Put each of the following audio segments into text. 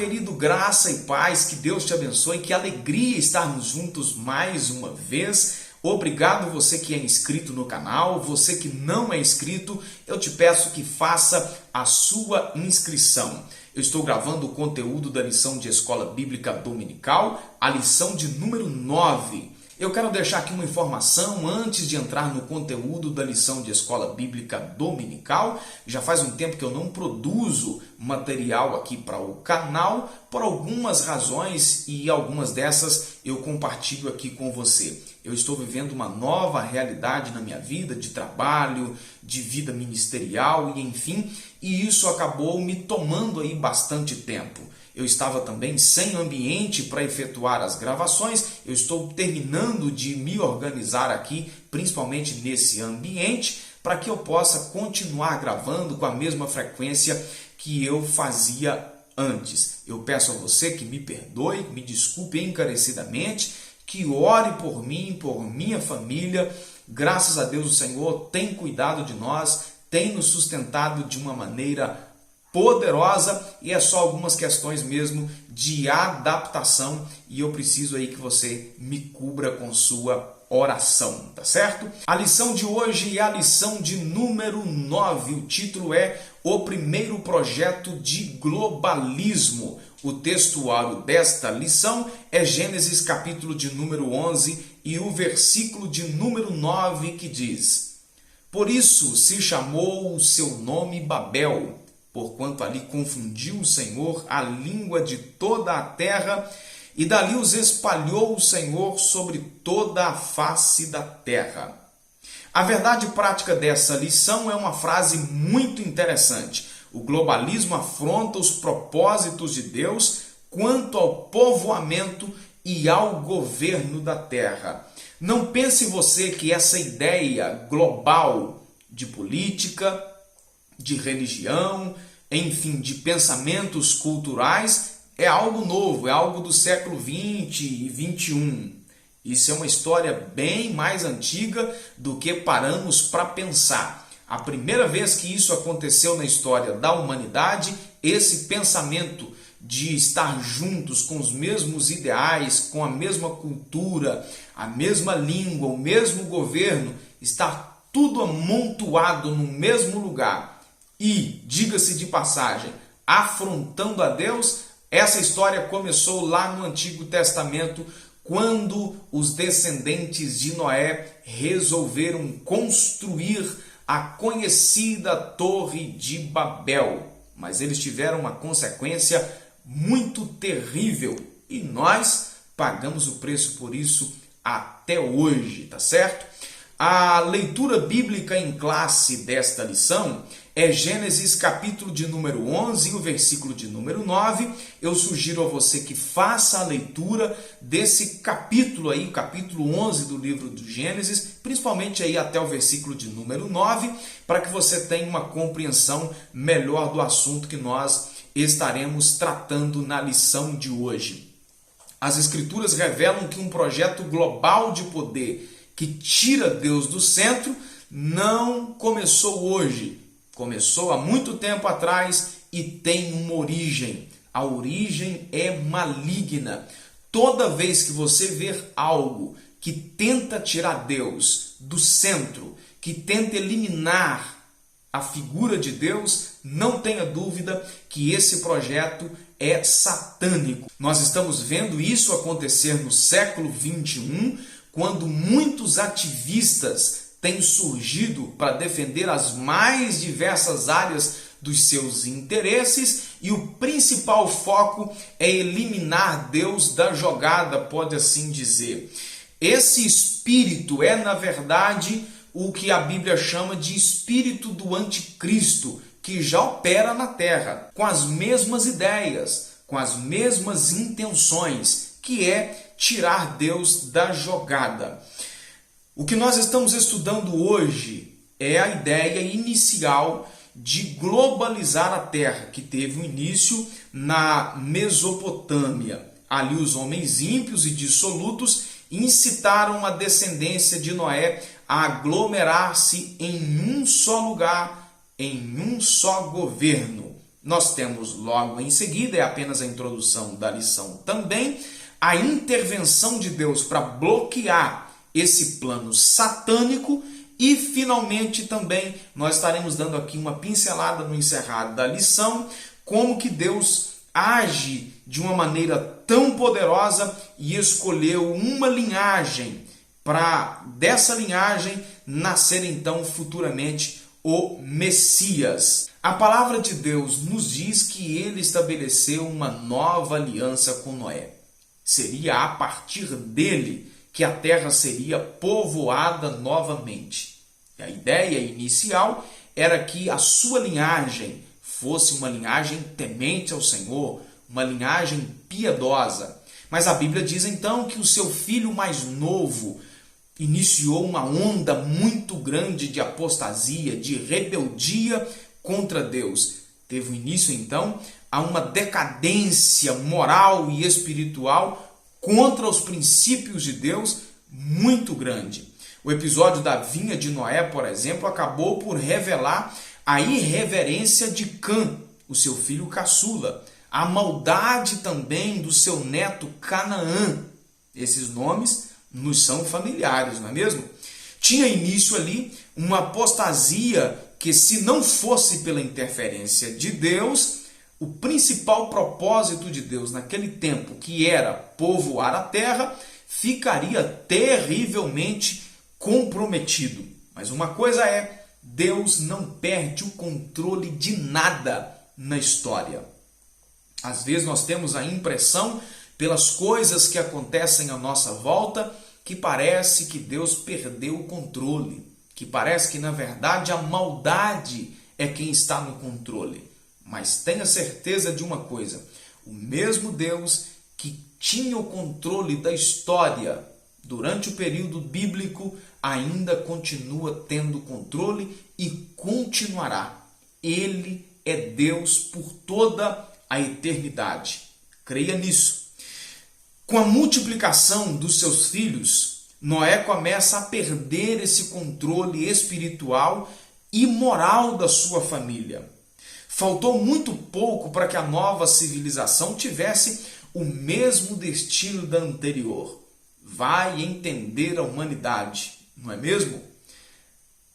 querido, graça e paz, que Deus te abençoe, que alegria estarmos juntos mais uma vez. Obrigado você que é inscrito no canal, você que não é inscrito, eu te peço que faça a sua inscrição. Eu estou gravando o conteúdo da lição de Escola Bíblica Dominical, a lição de número 9. Eu quero deixar aqui uma informação antes de entrar no conteúdo da lição de Escola Bíblica Dominical. Já faz um tempo que eu não produzo material aqui para o canal, por algumas razões, e algumas dessas eu compartilho aqui com você. Eu estou vivendo uma nova realidade na minha vida, de trabalho, de vida ministerial e enfim, e isso acabou me tomando aí bastante tempo. Eu estava também sem ambiente para efetuar as gravações, eu estou terminando de me organizar aqui, principalmente nesse ambiente, para que eu possa continuar gravando com a mesma frequência que eu fazia antes. Eu peço a você que me perdoe, me desculpe encarecidamente, que ore por mim, por minha família. Graças a Deus o Senhor tem cuidado de nós, tem nos sustentado de uma maneira poderosa, e é só algumas questões mesmo de adaptação, e eu preciso aí que você me cubra com sua oração, tá certo? A lição de hoje é a lição de número 9, o título é O Primeiro Projeto de Globalismo. O textuário desta lição é Gênesis capítulo de número 11 e o versículo de número 9 que diz: Por isso se chamou o seu nome Babel, porquanto ali confundiu o Senhor a língua de toda a terra, e dali os espalhou o Senhor sobre toda a face da terra. A verdade prática dessa lição é uma frase muito interessante. O globalismo afronta os propósitos de Deus quanto ao povoamento e ao governo da terra. Não pense você que essa ideia global de política, de religião, enfim, de pensamentos culturais, é algo novo, é algo do século 20 e 21. Isso é uma história bem mais antiga do que paramos para pensar. A primeira vez que isso aconteceu na história da humanidade, esse pensamento de estar juntos com os mesmos ideais, com a mesma cultura, a mesma língua, o mesmo governo, estar tudo amontoado no mesmo lugar e, diga-se de passagem, afrontando a Deus, essa história começou lá no Antigo Testamento, quando os descendentes de Noé resolveram construir a conhecida Torre de Babel. Mas eles tiveram uma consequência muito terrível e nós pagamos o preço por isso até hoje, tá certo? A leitura bíblica em classe desta lição é Gênesis capítulo de número 11 e o versículo de número 9. Eu sugiro a você que faça a leitura desse capítulo aí, o capítulo 11 do livro do Gênesis, principalmente aí até o versículo de número 9, para que você tenha uma compreensão melhor do assunto que nós estaremos tratando na lição de hoje. As Escrituras revelam que um projeto global de poder que tira Deus do centro não começou hoje. Começou há muito tempo atrás e tem uma origem. A origem é maligna. Toda vez que você ver algo que tenta tirar Deus do centro, que tenta eliminar a figura de Deus, não tenha dúvida que esse projeto é satânico. Nós estamos vendo isso acontecer no século 21, quando muitos ativistas têm surgido para defender as mais diversas áreas dos seus interesses, e o principal foco é eliminar Deus da jogada, pode assim dizer. Esse espírito é, na verdade, o que a Bíblia chama de espírito do anticristo, que já opera na terra, com as mesmas ideias, com as mesmas intenções, que é tirar Deus da jogada. O que nós estamos estudando hoje é a ideia inicial de globalizar a terra, que teve um início na Mesopotâmia. Ali os homens ímpios e dissolutos incitaram a descendência de Noé a aglomerar-se em um só lugar, em um só governo. Nós temos logo em seguida, é apenas a introdução da lição também, a intervenção de Deus para bloquear esse plano satânico. E finalmente também nós estaremos dando aqui uma pincelada no encerrado da lição, como que Deus age de uma maneira tão poderosa e escolheu uma linhagem para dessa linhagem nascer então futuramente o Messias. A palavra de Deus nos diz que ele estabeleceu uma nova aliança com Noé. Seria a partir dele que a terra seria povoada novamente. E a ideia inicial era que a sua linhagem fosse uma linhagem temente ao Senhor, uma linhagem piedosa. Mas a Bíblia diz então que o seu filho mais novo iniciou uma onda muito grande de apostasia, de rebeldia contra Deus. Teve início então a uma decadência moral e espiritual contra os princípios de Deus muito grande. O episódio da vinha de Noé, por exemplo, acabou por revelar a irreverência de Cã, o seu filho caçula, a maldade também do seu neto Canaã. Esses nomes nos são familiares, não é mesmo? Tinha início ali uma apostasia que, se não fosse pela interferência de Deus, o principal propósito de Deus naquele tempo, que era povoar a terra, ficaria terrivelmente comprometido. Mas uma coisa é, Deus não perde o controle de nada na história. Às vezes nós temos a impressão, pelas coisas que acontecem à nossa volta, que parece que Deus perdeu o controle, que parece que na verdade a maldade é quem está no controle. Mas tenha certeza de uma coisa, o mesmo Deus que tinha o controle da história durante o período bíblico, ainda continua tendo controle e continuará. Ele é Deus por toda a eternidade. Creia nisso. Com a multiplicação dos seus filhos, Noé começa a perder esse controle espiritual e moral da sua família. Faltou muito pouco para que a nova civilização tivesse o mesmo destino da anterior. Vai entender a humanidade, não é mesmo?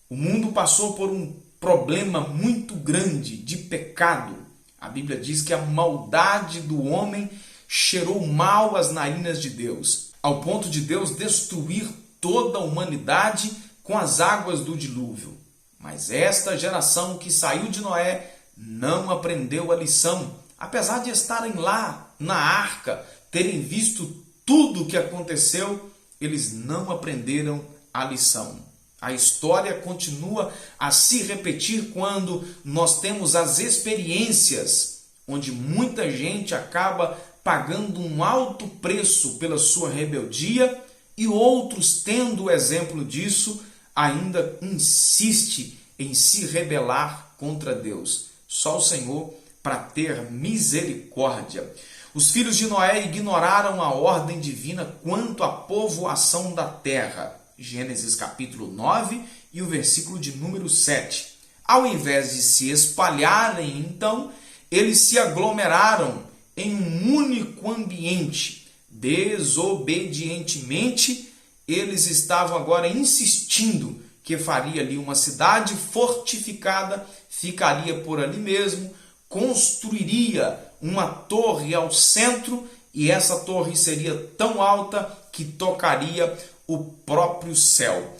O mundo passou por um problema muito grande de pecado. A Bíblia diz que a maldade do homem cheirou mal às narinas de Deus, ao ponto de Deus destruir toda a humanidade com as águas do dilúvio. Mas esta geração que saiu de Noé não aprendeu a lição, apesar de estarem lá na arca, terem visto tudo o que aconteceu, eles não aprenderam a lição. A história continua a se repetir quando nós temos as experiências onde muita gente acaba pagando um alto preço pela sua rebeldia e outros, tendo o exemplo disso, ainda insiste em se rebelar contra Deus. Só o Senhor para ter misericórdia. Os filhos de Noé ignoraram a ordem divina quanto à povoação da terra. Gênesis capítulo 9 e o versículo de número 7. Ao invés de se espalharem, então, eles se aglomeraram em um único ambiente. Desobedientemente, eles estavam agora insistindo que faria ali uma cidade fortificada, ficaria por ali mesmo, construiria uma torre ao centro e essa torre seria tão alta que tocaria o próprio céu.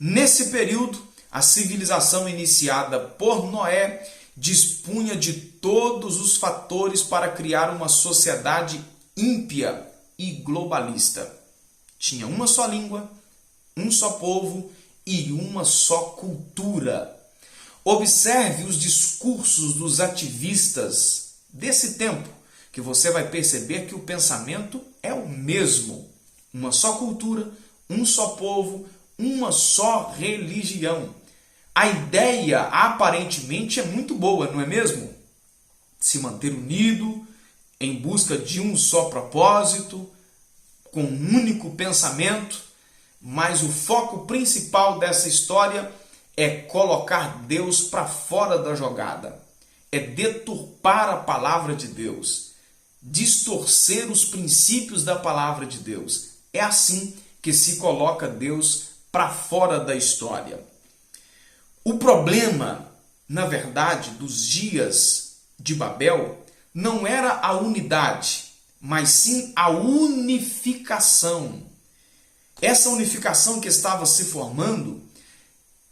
Nesse período, a civilização iniciada por Noé dispunha de todos os fatores para criar uma sociedade ímpia e globalista. Tinha uma só língua, um só povo e uma só cultura. Observe os discursos dos ativistas desse tempo, que você vai perceber que o pensamento é o mesmo. Uma só cultura, um só povo, uma só religião. A ideia aparentemente é muito boa, não é mesmo? Se manter unido, em busca de um só propósito, com um único pensamento, mas o foco principal dessa história é colocar Deus para fora da jogada. é deturpar a palavra de Deus, distorcer os princípios da palavra de Deus. É assim que se coloca Deus para fora da história. O problema, na verdade, dos dias de Babel não era a unidade, mas sim a unificação. Essa unificação que estava se formando,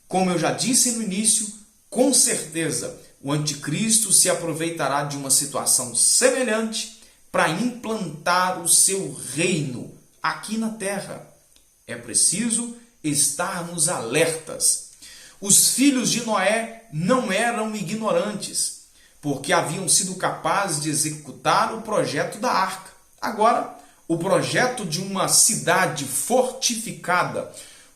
como eu já disse no início, com certeza o anticristo se aproveitará de uma situação semelhante para implantar o seu reino aqui na terra. É preciso estarmos alertas. Os filhos de Noé não eram ignorantes, porque haviam sido capazes de executar o projeto da arca. Agora, o projeto de uma cidade fortificada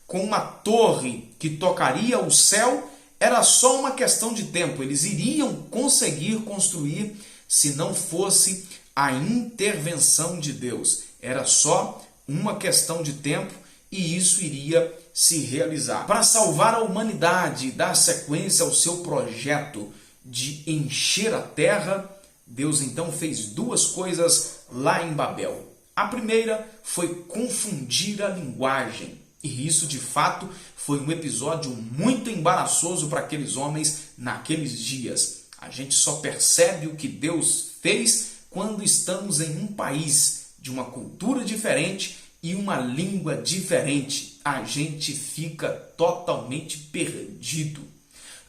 com uma torre que tocaria o céu era só uma questão de tempo. Eles iriam conseguir construir se não fosse a intervenção de Deus. Era só uma questão de tempo e isso iria se realizar. Para salvar a humanidade e dar sequência ao seu projeto de encher a terra, Deus então fez duas coisas lá em Babel. A primeira foi confundir a linguagem. E isso, de fato, foi um episódio muito embaraçoso para aqueles homens naqueles dias. A gente só percebe o que Deus fez quando estamos em um país de uma cultura diferente e uma língua diferente. A gente fica totalmente perdido.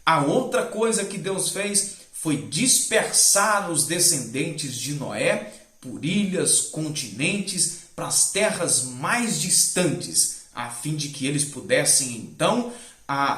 A outra coisa que Deus fez foi dispersar os descendentes de Noé por ilhas, continentes, para as terras mais distantes, a fim de que eles pudessem então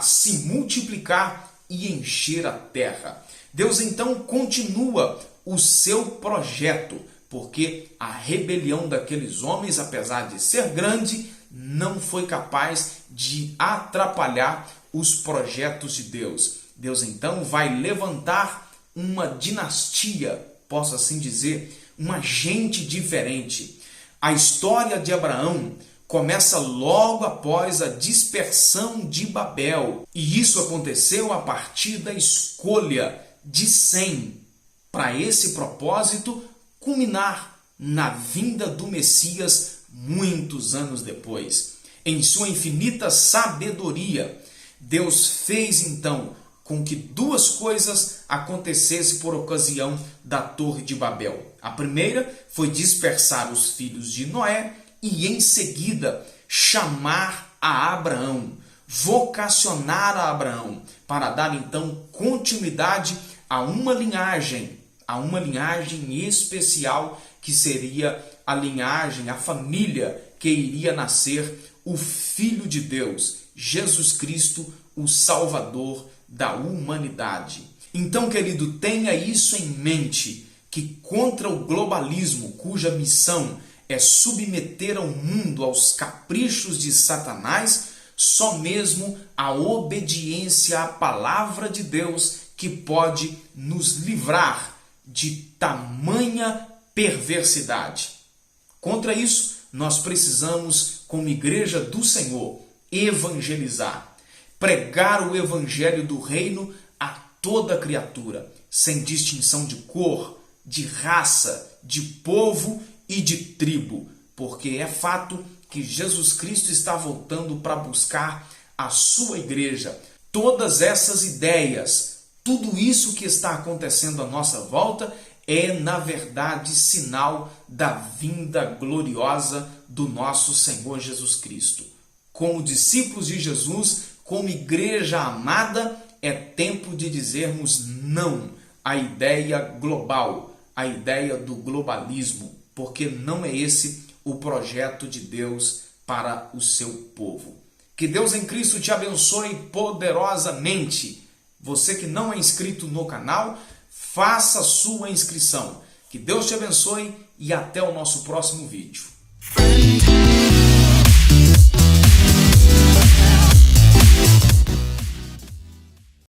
se multiplicar e encher a terra. Deus então continua o seu projeto, porque a rebelião daqueles homens, apesar de ser grande, não foi capaz de atrapalhar os projetos de Deus. Deus então vai levantar uma dinastia, posso assim dizer, uma gente diferente. A história de Abraão começa logo após a dispersão de Babel. E isso aconteceu a partir da escolha de Sem, para esse propósito culminar na vinda do Messias muitos anos depois. Em sua infinita sabedoria, Deus fez então com que duas coisas acontecessem por ocasião da Torre de Babel. A primeira foi dispersar os filhos de Noé e, em seguida, chamar a Abraão, vocacionar a Abraão, para dar então continuidade a uma linhagem especial que seria a linhagem, a família que iria nascer o Filho de Deus, Jesus Cristo, o Salvador da humanidade. Então, querido, tenha isso em mente, que contra o globalismo, cuja missão é submeter ao mundo aos caprichos de Satanás, só mesmo a obediência à palavra de Deus que pode nos livrar de tamanha perversidade. Contra isso, nós precisamos, como igreja do Senhor, evangelizar, pregar o evangelho do reino a toda criatura, sem distinção de cor, de raça, de povo e de tribo, porque é fato que Jesus Cristo está voltando para buscar a sua igreja. Todas essas ideias, tudo isso que está acontecendo à nossa volta é, na verdade, sinal da vinda gloriosa do nosso Senhor Jesus Cristo. Como discípulos de Jesus, como igreja amada, é tempo de dizermos não à ideia global, à ideia do globalismo, porque não é esse o projeto de Deus para o seu povo. Que Deus em Cristo te abençoe poderosamente. Você que não é inscrito no canal, faça a sua inscrição. Que Deus te abençoe e até o nosso próximo vídeo.